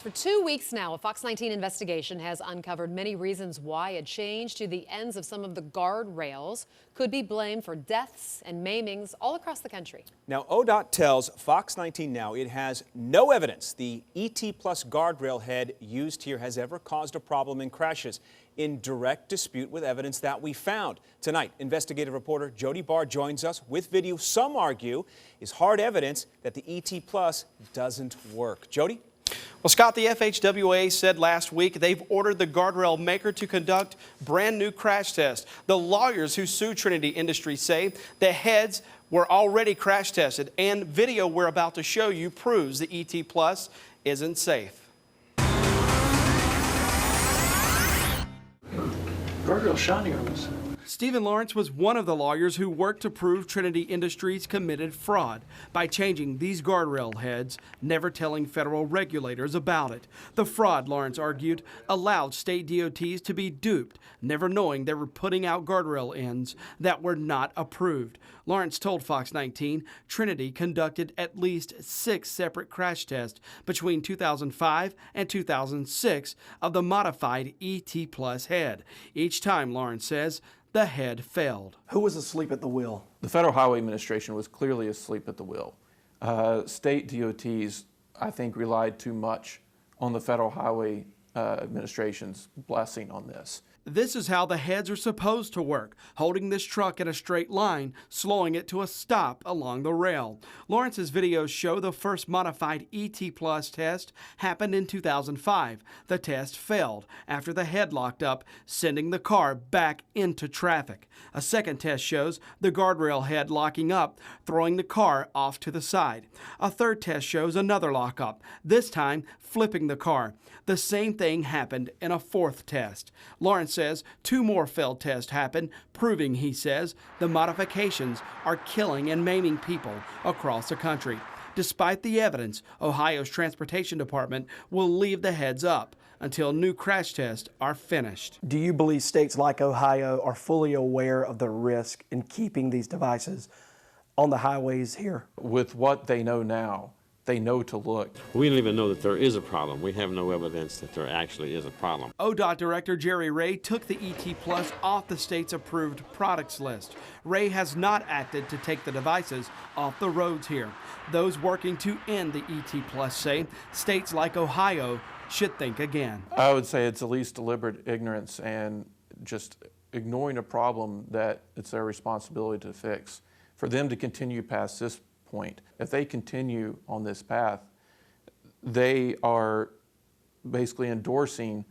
For 2 weeks now, a Fox 19 investigation has uncovered many reasons why a change to the ends of some of the guardrails could be blamed for deaths and maimings all across the country. Now, ODOT tells Fox 19 now it has no evidence the ET Plus guardrail head used here has ever caused a problem in crashes, in direct dispute with evidence that we found. Tonight, investigative reporter Jody Barr joins us with video some argue is hard evidence that the ET Plus doesn't work. Jody? Well, Scott, the FHWA said last week they've ordered the guardrail maker to conduct brand new crash tests. The lawyers who sued Trinity Industries say the heads were already crash tested, and video we're about to show you proves the ET Plus isn't safe. Guardrail shining on us. Stephen Lawrence was one of the lawyers who worked to prove Trinity Industries committed fraud by changing these guardrail heads, never telling federal regulators about it. The fraud, Lawrence argued, allowed state DOTs to be duped, never knowing they were putting out guardrail ends that were not approved. Lawrence told Fox 19 Trinity conducted at least 6 separate crash tests between 2005 and 2006 of the modified ET Plus head. Each time, Lawrence says, the head failed. Who was asleep at the wheel? The Federal Highway Administration was clearly asleep at the wheel. State DOTs, I think, relied too much on the Federal Highway Administration's blessing on this. This is how the heads are supposed to work, holding this truck in a straight line, slowing it to a stop along the rail. Lawrence's videos show the first modified ET Plus test happened in 2005. The test failed after the head locked up, sending the car back into traffic. A second test shows the guardrail head locking up, throwing the car off to the side. A third test shows another lockup, this time flipping the car. The same thing happened in a fourth test. Lawrence says 2 more failed tests happened, proving, he says, the modifications are killing and maiming people across the country. Despite the evidence, Ohio's Transportation Department will leave the heads up until new crash tests are finished. Do you believe states like Ohio are fully aware of the risk in keeping these devices on the highways here? With what they know now, they know to look. We don't even know that there is a problem. We have no evidence that there actually is a problem. ODOT Director Jerry Ray took the ET Plus off the state's approved products list. Ray has not acted to take the devices off the roads here. Those working to end the ET Plus say states like Ohio should think again. I would say it's the least deliberate ignorance and just ignoring a problem that it's their responsibility to fix. For them to continue past this point, if they continue on this path, they are basically endorsing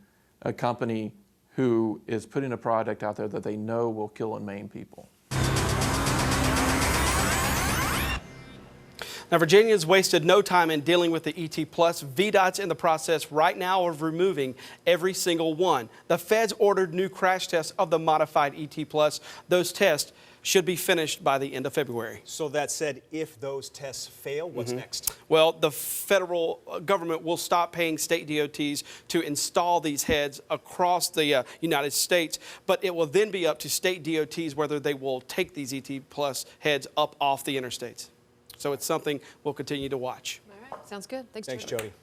a company who is putting a product out there that they know will kill and maim people. Now, Virginia's wasted no time in dealing with the ET Plus. VDOT's in the process right now of removing every single one. The feds ordered new crash tests of the modified ET Plus. Those tests should be finished by the end of February. So that said, if those tests fail, what's next? Well, the federal government will stop paying state DOTs to install these heads across the United States, but it will then be up to state DOTs whether they will take these ET Plus heads up off the interstates. So it's something we'll continue to watch. All right, sounds good. Thanks, Thanks, Jody. Jody.